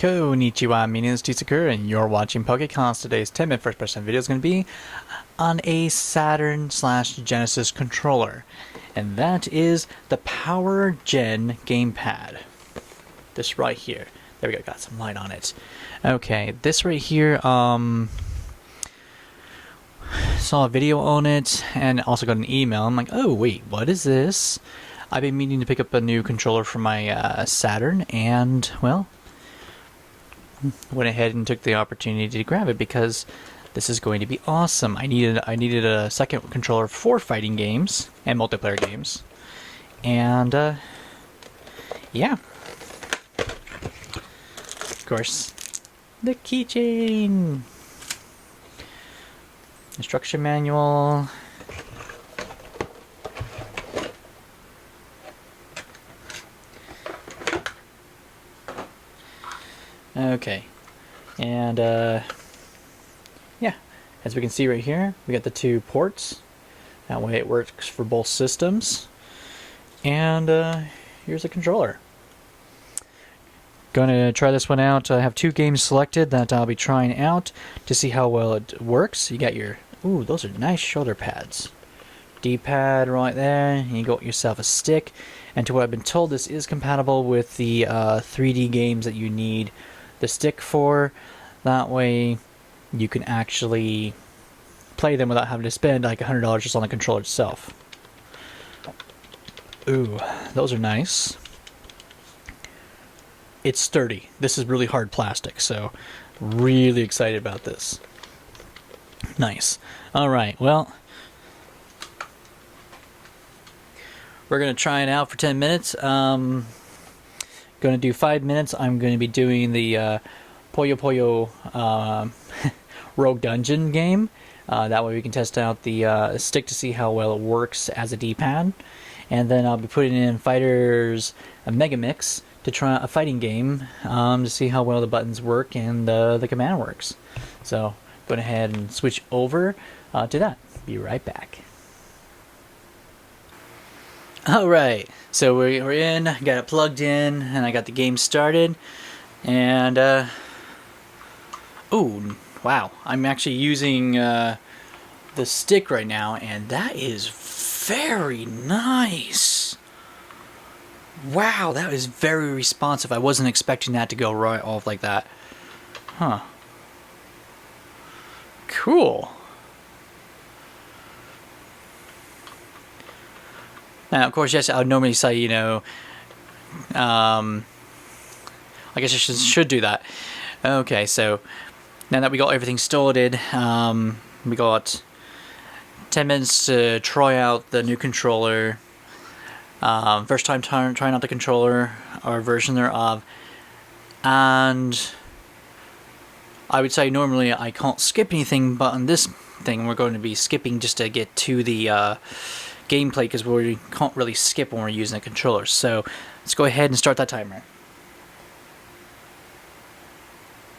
Konnichiwa, my name is Chisakur, and you're watching Pokecast. Today's 10-minute first-person video is going to be on a Saturn / Genesis controller, and that is the BrawlerGen Gamepad. This right here. There we go, got some light on it. Okay, this right here, saw a video on it, and also got an email. I'm like, oh wait, what is this? I've been meaning to pick up a new controller for my Saturn, and, well, went ahead and took the opportunity to grab it because this is going to be awesome. I needed a second controller for fighting games and multiplayer games, and yeah, of course, the keychain, instruction manual. Okay, and yeah, as we can see right here, we got the two ports. That way it works for both systems. And here's a controller. Gonna try this one out. I have two games selected that I'll be trying out to see how well it works. You got your, ooh, those are nice shoulder pads. D-pad right there, and you got yourself a stick. And to what I've been told, this is compatible with the 3D games that you need the stick for. That way you can actually play them without having to spend like $100 just on the controller itself. Ooh, those are nice. It's sturdy. This is really hard plastic, so really excited about this. Nice. Alright, well, we're going to try it out for 10 minutes. Going to do 5 minutes. I'm going to be doing the Puyo Puyo Rogue Dungeon game. That way we can test out the stick to see how well it works as a D-pad. And then I'll be putting in Fighters Mega Mix to try a fighting game to see how well the buttons work and the command works. So go ahead and switch over to that. Be right back. Alright, so we're in, got it plugged in, and I got the game started, and, ooh, wow, I'm actually using the stick right now, and that is very nice. Wow, that is very responsive. I wasn't expecting that to go right off like that. Huh. Cool. Now, of course, yes, I would normally say, you know, I guess I should do that. Okay, so now that we got everything sorted, we got 10 minutes to try out the new controller. First time trying out the controller, or version thereof. And I would say normally I can't skip anything, but on this thing we're going to be skipping just to get to the gameplay, because we can't really skip when we're using a controller. So let's go ahead and start that timer.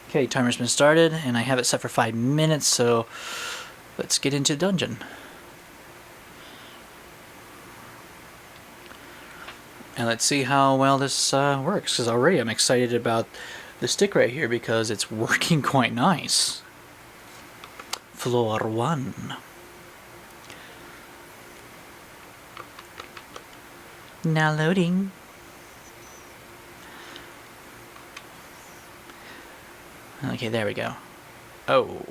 Okay, timer's been started, and I have it set for 5 minutes, so let's get into the dungeon. And let's see how well this works, because already I'm excited about the stick right here because it's working quite nice. Floor 1. Now loading. Okay, there we go. Oh.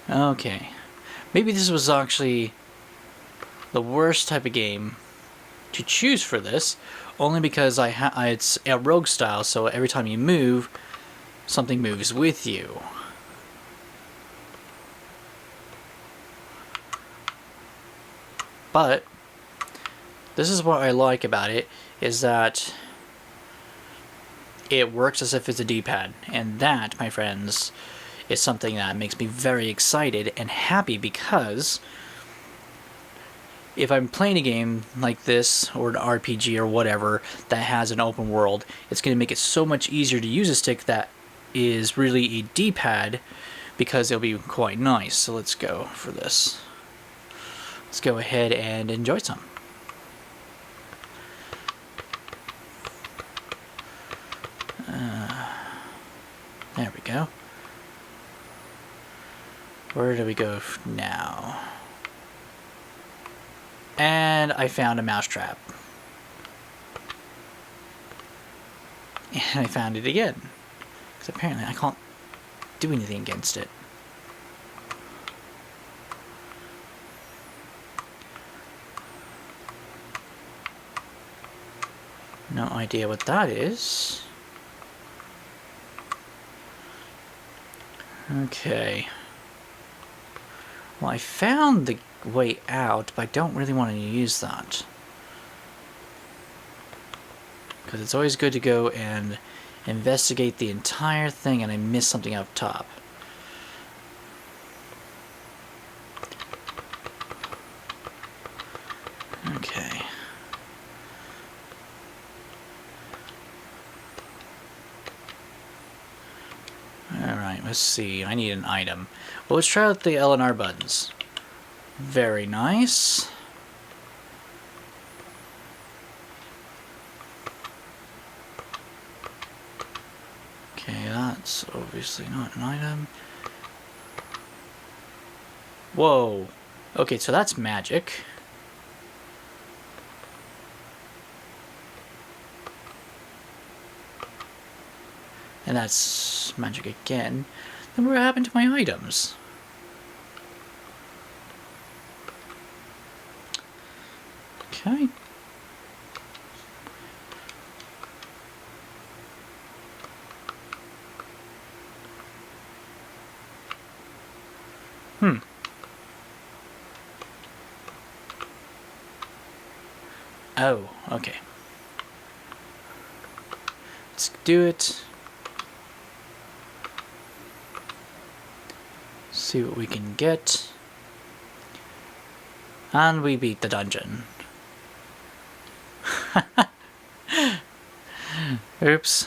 Okay. Maybe this was actually the worst type of game to choose for this, only because it's a rogue style, so every time you move, something moves with you. But this is what I like about it, is that it works as if it's a D-pad, and that, my friends, is something that makes me very excited and happy, because if I'm playing a game like this, or an RPG or whatever, that has an open world, it's going to make it so much easier to use a stick that is really a D-pad, because it'll be quite nice. So let's go for this. let's go ahead and enjoy some. There we go. Where do we go now? And I found a mousetrap. And I found it again. Because apparently I can't do anything against it. No idea what that is. Okay. Well, I found the way out, but I don't really want to use that. Because it's always good to go and investigate the entire thing and I miss something up top. Okay. Alright, let's see. I need an item. Well, let's try out the L and R buttons. Very nice. Okay, that's obviously not an item. Whoa. Okay, so that's magic. And that's magic again. Then what happened to my items? Okay. Oh, okay. Let's do it. See what we can get. And we beat the dungeon. Oops.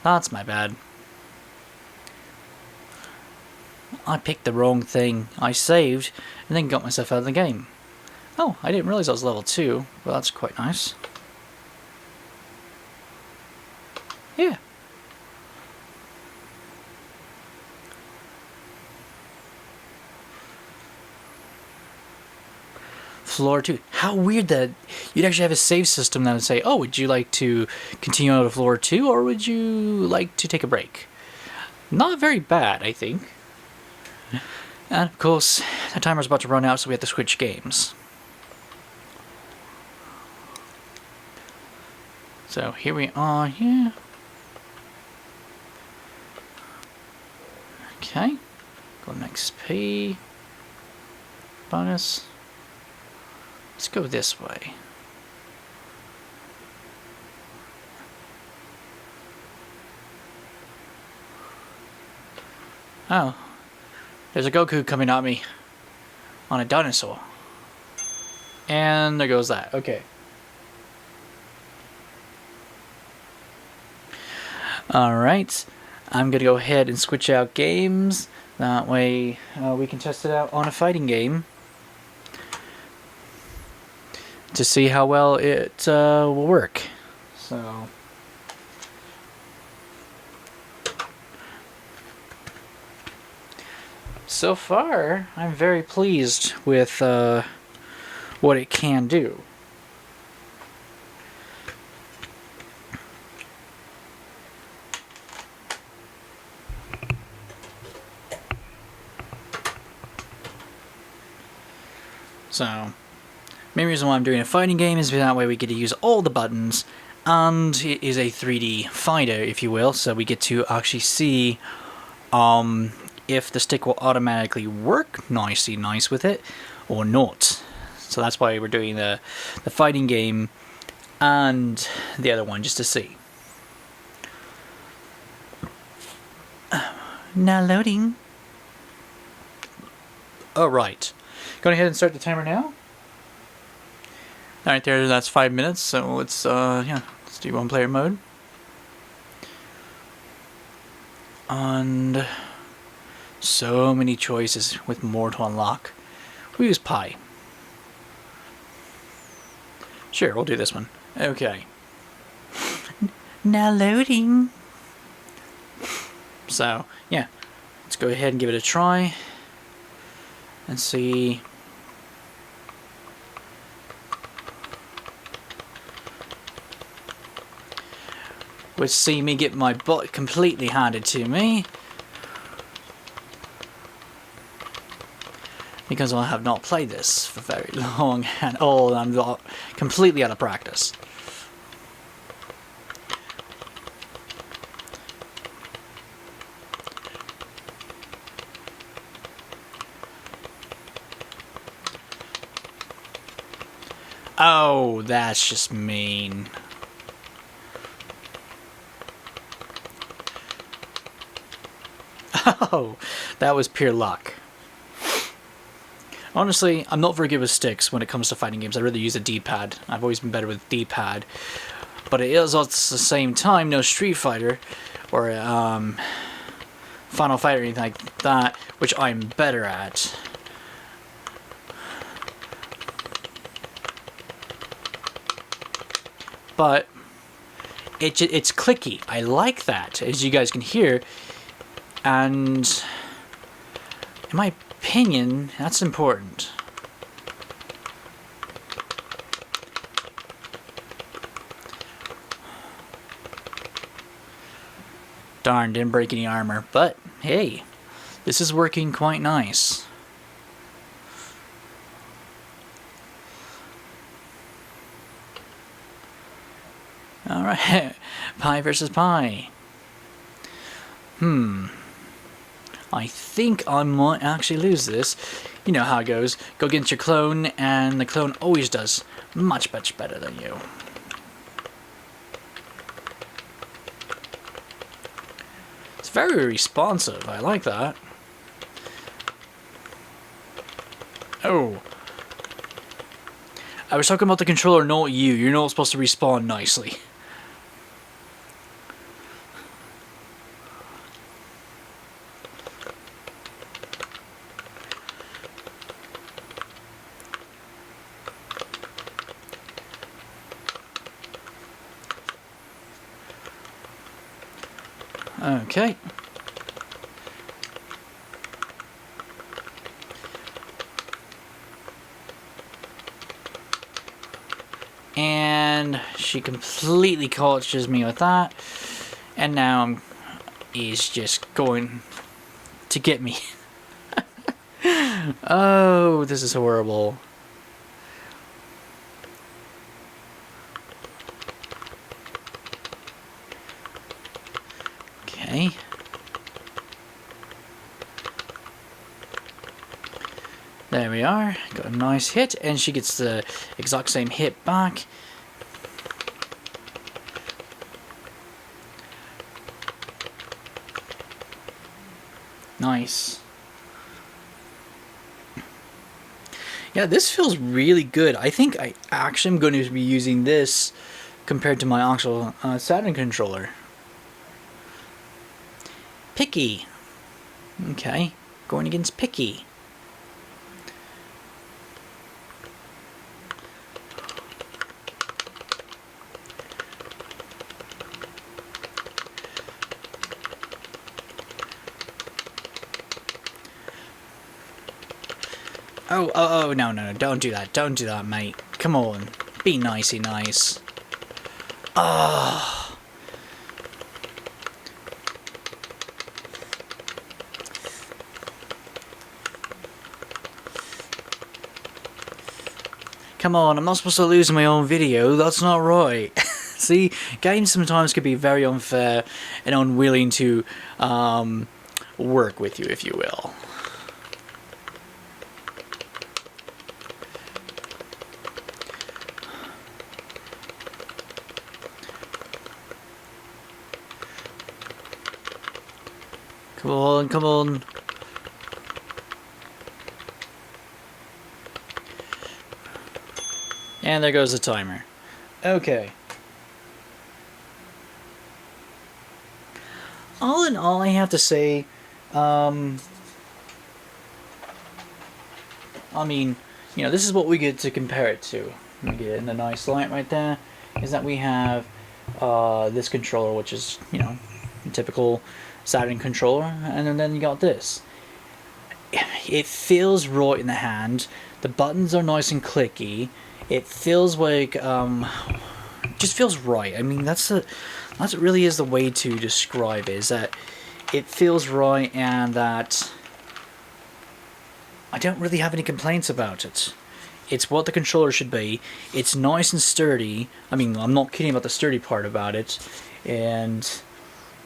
That's my bad. I picked the wrong thing. I saved and then got myself out of the game. Oh, I didn't realize I was level 2. Well, that's quite nice. Yeah. Floor 2. How weird that you'd actually have a save system that would say, oh, would you like to continue on to floor 2 or would you like to take a break? Not very bad, I think. And of course, the timer's about to run out, so we have to switch games. So here we are, yeah. Okay. Go next XP. Bonus. Let's go this way. Oh. There's a Goku coming at me. On a dinosaur. And there goes that. Okay. Alright, I'm going to go ahead and switch out games. That way we can test it out on a fighting game. To see how well it will work. So far, I'm very pleased with what it can do. So, main reason why I'm doing a fighting game is that way we get to use all the buttons, and it is a 3D fighter, if you will, so we get to actually see if the stick will automatically work nice with it, or not. So that's why we're doing the fighting game and the other one, just to see. Now loading. Oh, right. Go ahead and start the timer now. Alright there, that's 5 minutes, so let's, yeah, let's do one player mode. And so many choices with more to unlock. We use Pi. Sure, we'll do this one. Okay. Now loading. So, yeah. Let's go ahead and give it a try. And see. Would see me get my butt completely handed to me. Because I have not played this for very long and I'm not completely out of practice. Oh, that's just mean. Oh, that was pure luck. Honestly, I'm not very good with sticks when it comes to fighting games. I really use a D-pad. I've always been better with D-pad. But it is at the same time no Street Fighter or Final Fight or anything like that, which I'm better at. But it's clicky. I like that, as you guys can hear. And in my opinion, that's important. Darn, didn't break any armor. But, hey, this is working quite nice. Alright, pie versus pie. I think I might actually lose this. You know how it goes. Go against your clone, and the clone always does much better than you. It's very responsive. I like that. Oh. I was talking about the controller, not you. You're not supposed to respawn nicely. Okay. And she completely catches me with that. And now he's just going to get me. Oh, this is horrible. Okay. There we are. Got a nice hit, and she gets the exact same hit back. Nice. Yeah, this feels really good. I think I actually am going to be using this compared to my actual Saturn controller. Picky. Okay, going against Picky. Oh, no, don't do that, mate. Come on, be nicey nice. Ah. Come on, I'm not supposed to lose in my own video, that's not right. See, games sometimes can be very unfair and unwilling to work with you, if you will. Come on. And there goes the timer. Okay. All in all, I have to say, I mean, you know, this is what we get to compare it to. let me get it in a nice light right there, is that we have this controller, which is, you know, a typical Saturn controller, and then you got this. It feels right in the hand. The buttons are nice and clicky. It feels like just feels right. I mean, that really is the way to describe it, is that it feels right, and that I don't really have any complaints about it. It's what the controller should be. It's nice and sturdy. I mean, I'm not kidding about the sturdy part about it. And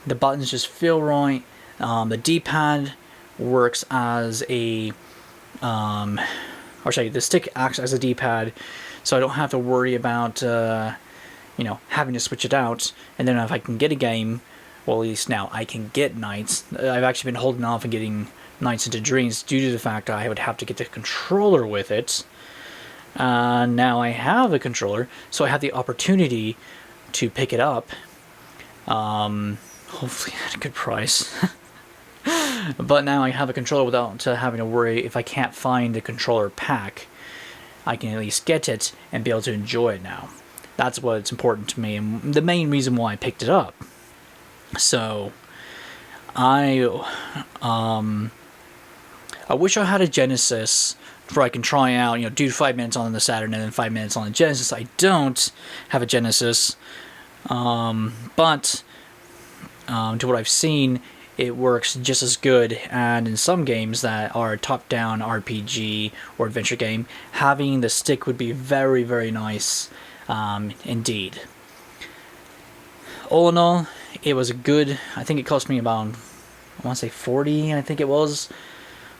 the buttons just feel right. The D-pad works as a, or sorry, the stick acts as a D-pad, so I don't have to worry about, you know, having to switch it out. And then if I can get a game, well, at least now I can get Nights. I've actually been holding off and getting Nights into Dreams due to the fact that I would have to get the controller with it. Now I have a controller, so I have the opportunity to pick it up. Hopefully at a good price. But now I have a controller without having to worry if I can't find the controller pack. I can at least get it and be able to enjoy it now. That's what's important to me, and the main reason why I picked it up. So, I wish I had a Genesis where I can try out, you know, do 5 minutes on the Saturn and then 5 minutes on the Genesis. I don't have a Genesis, but to what I've seen, it works just as good. And in some games that are top-down RPG or adventure game, having the stick would be very, very nice, indeed. All in all, it was a good. I think it cost me about, I want to say 40. I think it was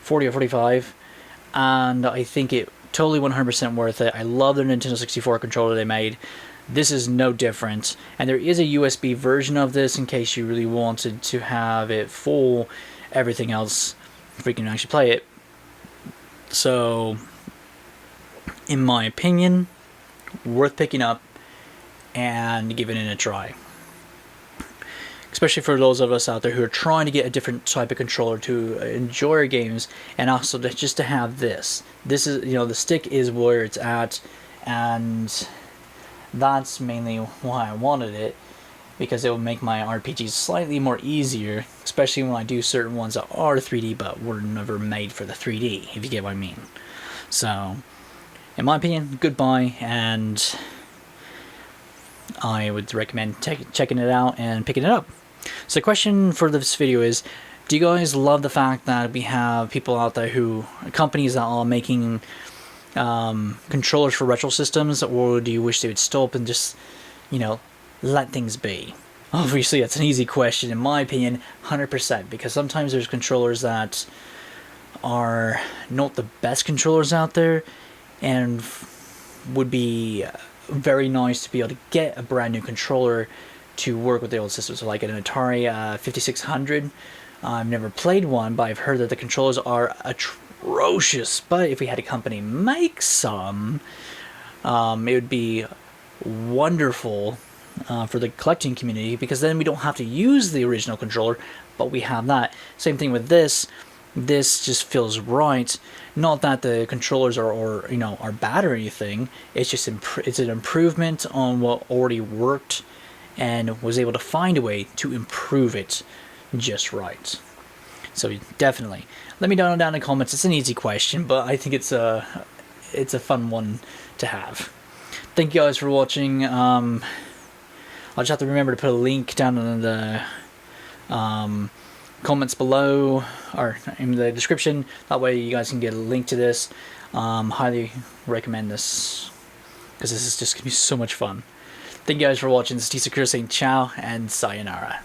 40 or 45. And I think it totally 100% worth it. I love the Nintendo 64 controller they made. This is no different. And there is a USB version of this in case you really wanted to have it full everything else if we can actually play it. So, in my opinion, worth picking up and giving it a try. Especially for those of us out there who are trying to get a different type of controller to enjoy our games, and also just to have this. This is, you know, the stick is where it's at, and that's mainly why I wanted it, because it will make my RPGs slightly more easier, especially when I do certain ones that are 3D but were never made for the 3D, if you get what I mean. So, in my opinion, good buy, and I would recommend checking it out and picking it up. So the question for this video is, do you guys love the fact that we have people out there who, companies that are making controllers for retro systems, or do you wish they would stop and just, you know, let things be? Obviously, that's an easy question. In my opinion, 100%, because sometimes there's controllers that are not the best controllers out there, and would be very nice to be able to get a brand new controller to work with the old systems. So like an Atari 5600. I've never played one, but I've heard that the controllers are atrocious. But if we had a company make some, it would be wonderful for the collecting community, because then we don't have to use the original controller, but we have that. Same thing with this. This just feels right. Not that the controllers are you know, are bad or anything. It's just it's an improvement on what already worked, and was able to find a way to improve it just right. So definitely, let me know down in the comments. It's an easy question, but I think it's a fun one to have. Thank you guys for watching. I'll just have to remember to put a link down in the comments below, or in the description. That way you guys can get a link to this. Highly recommend this, because this is just going to be so much fun. Thank you guys for watching. This is T-Sakura saying ciao and sayonara.